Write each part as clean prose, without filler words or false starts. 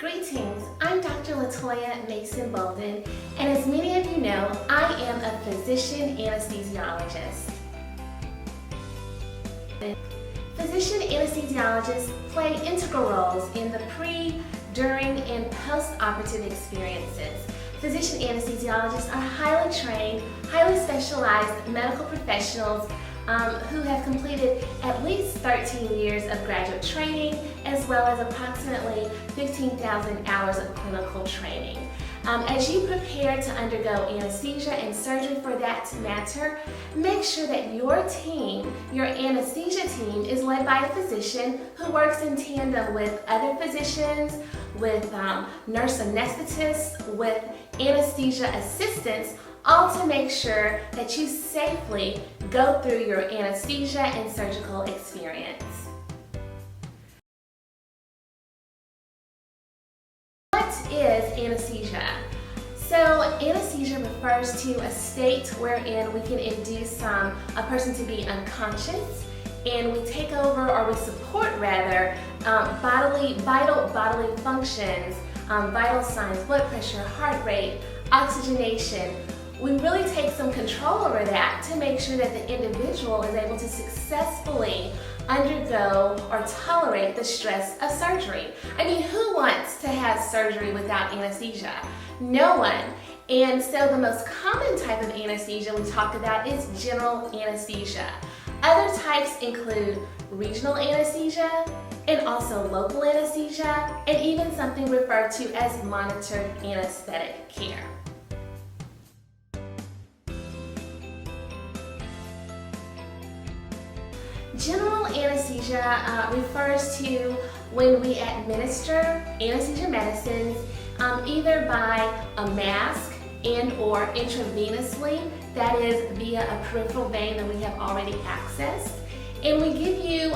Greetings, I'm Dr. Latoya Mason-Bolden, and as many of you know, I am a physician anesthesiologist. Physician anesthesiologists play integral roles in the pre, during, and post-operative experiences. Physician anesthesiologists are highly trained, highly specialized medical professionals who have completed at least 13 years of graduate training, as well as approximately 15,000 hours of clinical training. As you prepare to undergo anesthesia and surgery for that matter, make sure that your team, your anesthesia team, is led by a physician who works in tandem with other physicians, with nurse anesthetists, with anesthesia assistants, all to make sure that you safely go through your anesthesia and surgical experience. What is anesthesia? So anesthesia refers to a state wherein we can induce a person to be unconscious, and we take over, or we support rather, vital bodily functions, vital signs, blood pressure, heart rate, oxygenation. We really take some control over that to make sure that the individual is able to successfully undergo or tolerate the stress of surgery. I mean, who wants to have surgery without anesthesia? No one. And so the most common type of anesthesia we talk about is general anesthesia. Other types include regional anesthesia, and also local anesthesia, and even something referred to as monitored anesthetic care. General anesthesia refers to when we administer anesthesia medicines either by a mask and or intravenously, that is via a peripheral vein that we have already accessed. And we give you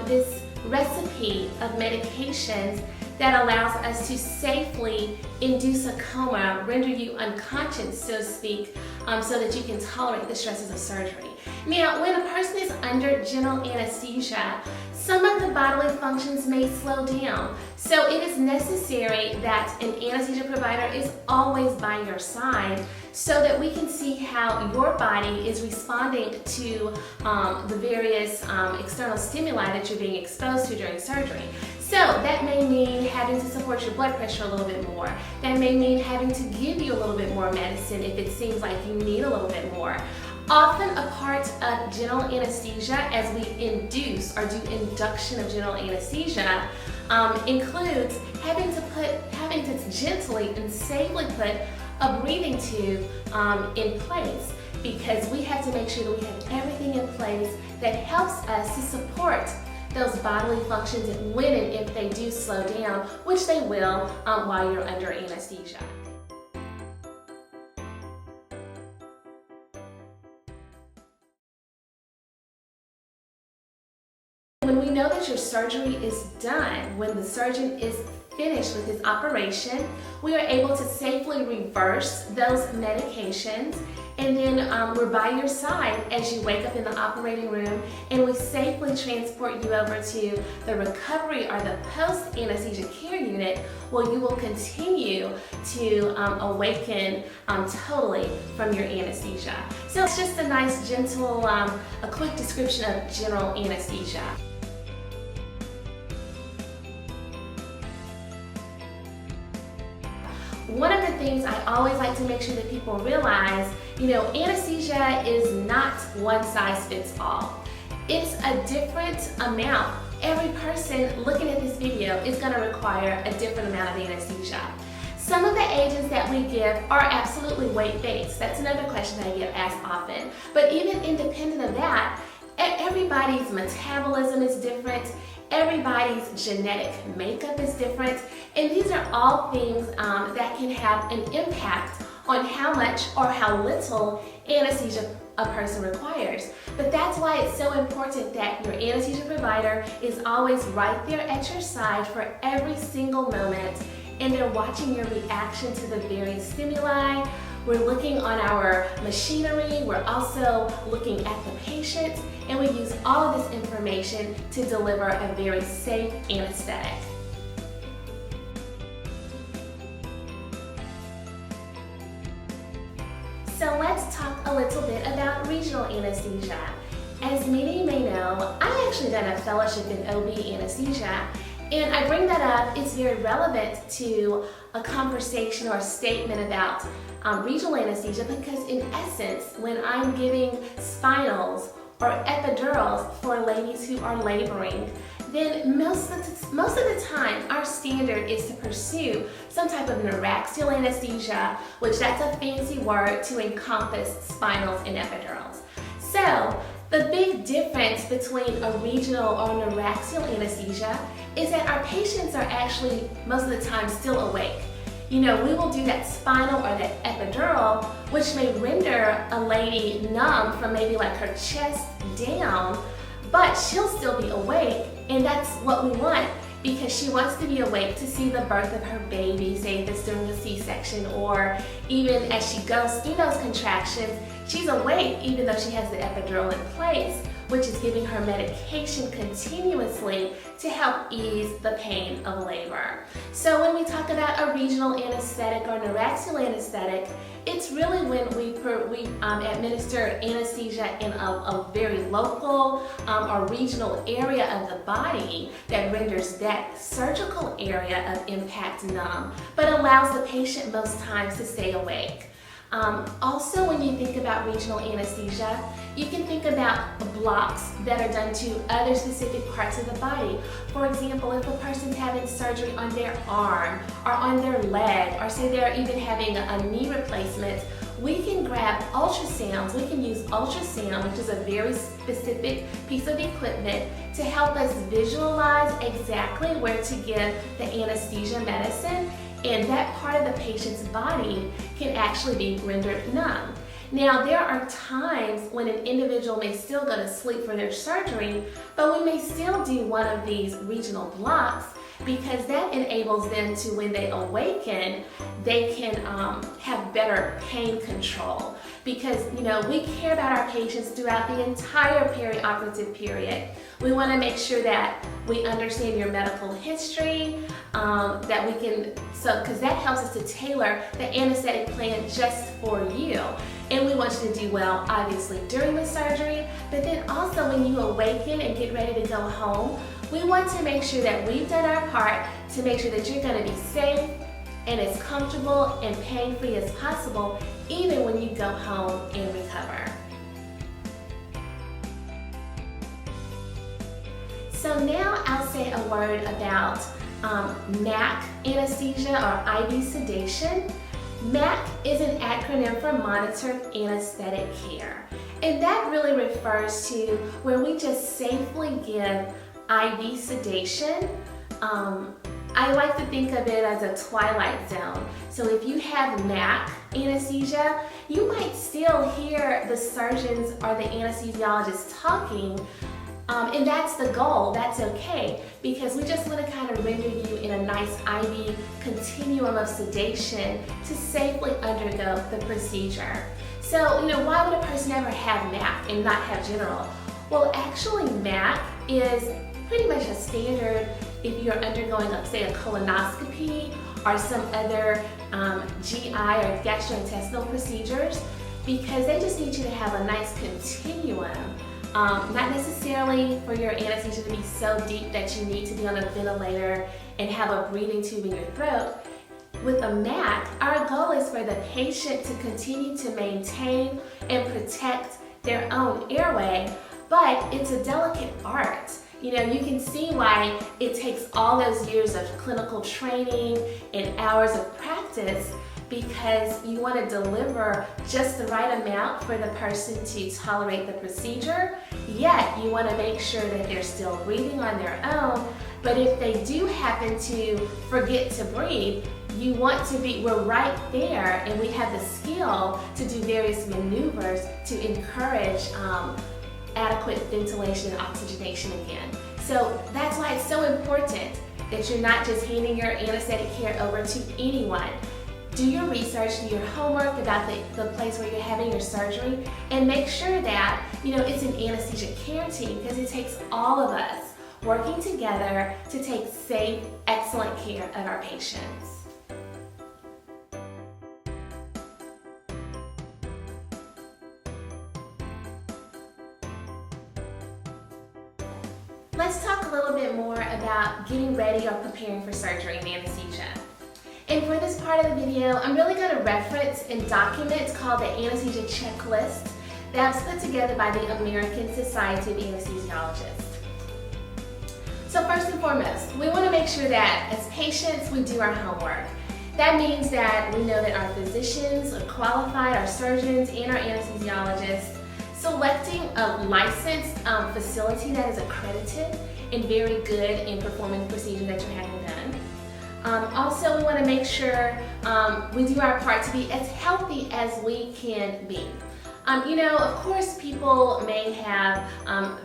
this recipe of medications that allows us to safely induce a coma, render you unconscious, so to speak, so that you can tolerate the stresses of surgery. Now, when a person is under general anesthesia, some of the bodily functions may slow down. So it is necessary that an anesthesia provider is always by your side so that we can see how your body is responding to the various external stimuli that you're being exposed to during surgery. So that may mean having to support your blood pressure a little bit more. That may mean having to give you a little bit more medicine if it seems like you need a little bit more. Often a part of general anesthesia, as we induce or do induction of general anesthesia, includes having to gently and safely put a breathing tube in place, because we have to make sure that we have everything in place that helps us to support those bodily functions when and if they do slow down, which they will while you're under anesthesia. When we know that your surgery is done, when the surgeon is finished with his operation, we are able to safely reverse those medications, and then we're by your side as you wake up in the operating room, and we safely transport you over to the recovery or the post-anesthesia care unit, where you will continue to awaken totally from your anesthesia. So it's just a nice, gentle, a quick description of general anesthesia. One of the things I always like to make sure that people realize, anesthesia is not one size fits all. It's a different amount. Every person looking at this video is going to require a different amount of anesthesia. Some of the agents that we give are absolutely weight-based. That's another question I get asked often. But even independent of that, everybody's metabolism is different. Everybody's genetic makeup is different, and these are all things that can have an impact on how much or how little anesthesia a person requires. But that's why it's so important that your anesthesia provider is always right there at your side for every single moment, and they're watching your reaction to the various stimuli. We're looking on our machinery, we're also looking at the patient, and we use all of this information to deliver a very safe anesthetic. So let's talk a little bit about regional anesthesia. As many may know, I actually done a fellowship in OB anesthesia, and I bring that up, it's very relevant to a conversation or a statement about regional anesthesia because in essence, when I'm giving spinals or epidurals for ladies who are laboring, then most of the time our standard is to pursue some type of neuraxial anesthesia, which that's a fancy word to encompass spinals and epidurals. So the big difference between a regional or neuraxial anesthesia is that our patients are actually most of the time still awake. You know, we will do that spinal or that epidural, which may render a lady numb from maybe like her chest down, but she'll still be awake, and that's what we want because she wants to be awake to see the birth of her baby, say if it's during a C-section, or even as she goes through those contractions, she's awake even though she has the epidural in place, which is giving her medication continuously to help ease the pain of labor. So when we talk about a regional anesthetic or neuraxial anesthetic, it's really when we administer anesthesia in a very local or regional area of the body that renders that surgical area of impact numb, but allows the patient most times to stay awake. Also, when you think about regional anesthesia, you can think about blocks that are done to other specific parts of the body. For example, if a person's having surgery on their arm or on their leg, or say they're even having a knee replacement, we can grab ultrasounds. We can use ultrasound, which is a very specific piece of equipment, to help us visualize exactly where to give the anesthesia medicine, and that part of the patient's body can actually be rendered numb. Now, there are times when an individual may still go to sleep for their surgery, but we may still do one of these regional blocks because that enables them to, when they awaken, they can have better pain control. Because, you know, we care about our patients throughout the entire perioperative period. We want to make sure that we understand your medical history, that we can, because that helps us to tailor the anesthetic plan just for you. And we want you to do well, obviously, during the surgery, but then also when you awaken and get ready to go home, we want to make sure that we've done our part to make sure that you're going to be safe and as comfortable and pain-free as possible, even when you go home and recover. So now I'll say a word about MAC anesthesia or IV sedation. MAC is an acronym for Monitored Anesthetic Care, and that really refers to where we just safely give IV sedation. I like to think of it as a twilight zone. So if you have MAC anesthesia, you might still hear the surgeons or the anesthesiologist talking, and that's the goal. That's okay, because we just want to kind of render you in a nice IV continuum of sedation to safely undergo the procedure. So, you know, why would a person ever have MAC and not have general? Well, actually MAC is pretty much a standard if you're undergoing, say, a colonoscopy or some other GI or gastrointestinal procedures, because they just need you to have a nice continuum. Not necessarily for your anesthesia to be so deep that you need to be on a ventilator and have a breathing tube in your throat. With a MAC, our goal is for the patient to continue to maintain and protect their own airway, but it's a delicate art. You know, you can see why it takes all those years of clinical training and hours of practice, because you want to deliver just the right amount for the person to tolerate the procedure, yet you want to make sure that they're still breathing on their own. But if they do happen to forget to breathe, you want to be, we're right there, and we have the skill to do various maneuvers to encourage adequate ventilation and oxygenation again. So that's why it's so important that you're not just handing your anesthetic care over to anyone. Do your research, do your homework about the place where you're having your surgery, and make sure that, you know, it's an anesthesia care team, because it takes all of us working together to take safe, excellent care of our patients. let's talk a little bit more about getting ready or preparing for surgery in anesthesia. And for this part of the video, I'm really going to reference a document called the Anesthesia Checklist that was put together by the American Society of Anesthesiologists. So first and foremost, we want to make sure that as patients, we do our homework. That means that we know that our physicians are qualified, our surgeons, and our anesthesiologists, selecting a licensed facility that is accredited and very good in performing the procedure that you're having done. Also, we want to make sure we do our part to be as healthy as we can be. Of course, people may have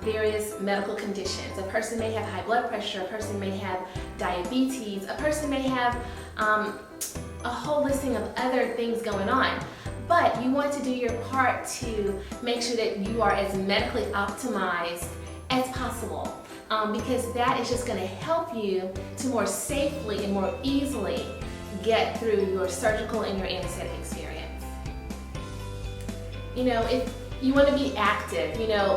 various medical conditions. A person may have high blood pressure, a person may have diabetes, a person may have a whole listing of other things going on. But you want to do your part to make sure that you are as medically optimized as possible. Because that is just going to help you to more safely and more easily get through your surgical and your anesthetic experience. If you want to be active,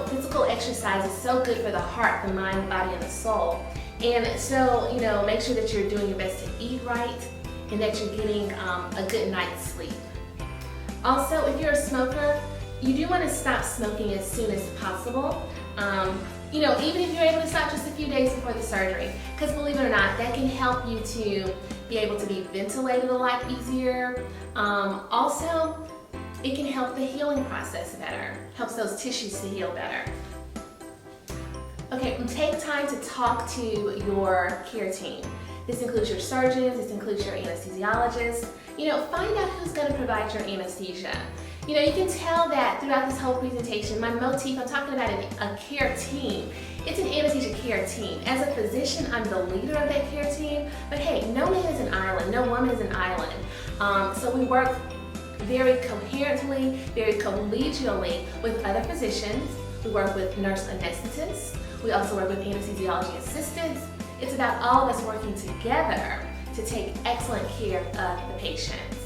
physical exercise is so good for the heart, the mind, the body, and the soul. And so, make sure that you're doing your best to eat right and that you're getting a good night's sleep. Also, if you're a smoker, you do want to stop smoking as soon as possible. Even if you're able to stop just a few days before the surgery, because believe it or not, that can help you to be able to be ventilated a lot easier. Also, it can help the healing process better, helps those tissues to heal better. Okay, take time to talk to your care team. This includes your surgeons, this includes your anesthesiologists. Find out who's going to provide your anesthesia. You can tell that throughout this whole presentation, my motif, I'm talking about a care team. It's an anesthesia care team. As a physician, I'm the leader of that care team, but hey, no man is an island, no woman is an island. So we work very coherently, very collegially with other physicians. We work with nurse anesthetists. We also work with anesthesiology assistants. It's about all of us working together to take excellent care of the patients.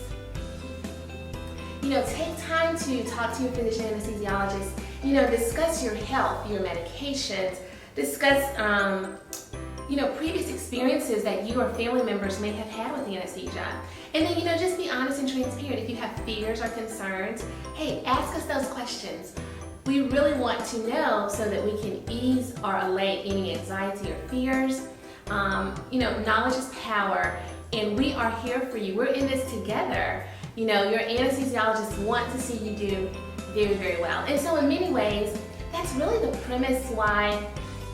Take time to talk to your physician anesthesiologist. Discuss your health, your medications, discuss previous experiences that you or family members may have had with anesthesia. And then, just be honest and transparent. If you have fears or concerns, hey, ask us those questions. We really want to know so that we can ease or allay any anxiety or fears. Knowledge is power, and we are here for you. We're in this together. Your anesthesiologists want to see you do very, very well. And so in many ways, that's really the premise why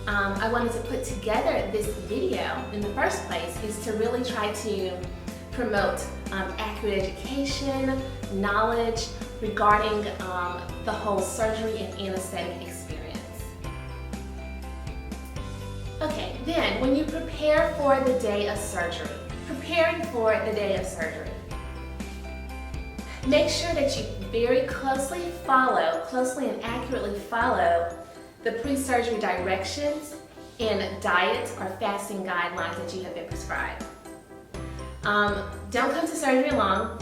I wanted to put together this video in the first place, is to really try to promote accurate education, knowledge regarding the whole surgery and anesthetic experience. Okay, then when you prepare for the day of surgery, make sure that you very closely and accurately follow the pre-surgery directions and diet or fasting guidelines that you have been prescribed. Don't come to surgery alone.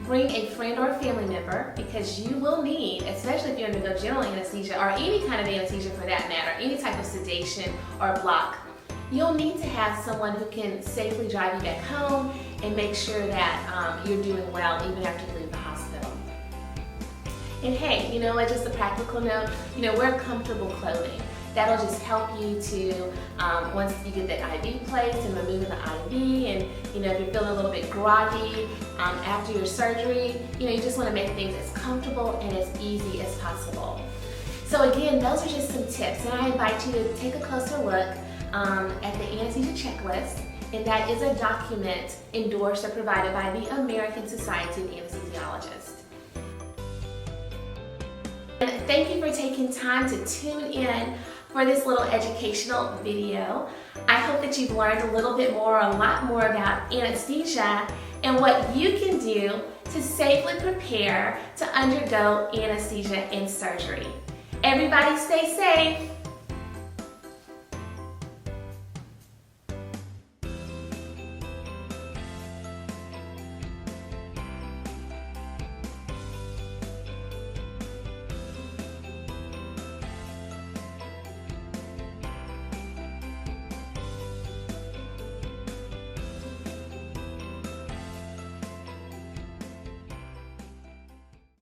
Bring a friend or a family member, because you will need, especially if you undergo general anesthesia or any kind of anesthesia for that matter, any type of sedation or block, you'll need to have someone who can safely drive you back home and make sure that you're doing well even after you leave the hospital. And hey, just a practical note, wear comfortable clothing. That'll just help you to, once you get that IV placed and removing the IV, and if you're feeling a little bit groggy after your surgery, you just want to make things as comfortable and as easy as possible. So again, those are just some tips, and I invite you to take a closer look at the Anesthesia Checklist, and that is a document endorsed or provided by the American Society of Anesthesiologists. And thank you for taking time to tune in for this little educational video. I hope that you've learned a little bit more, a lot more about anesthesia and what you can do to safely prepare to undergo anesthesia and surgery. Everybody stay safe.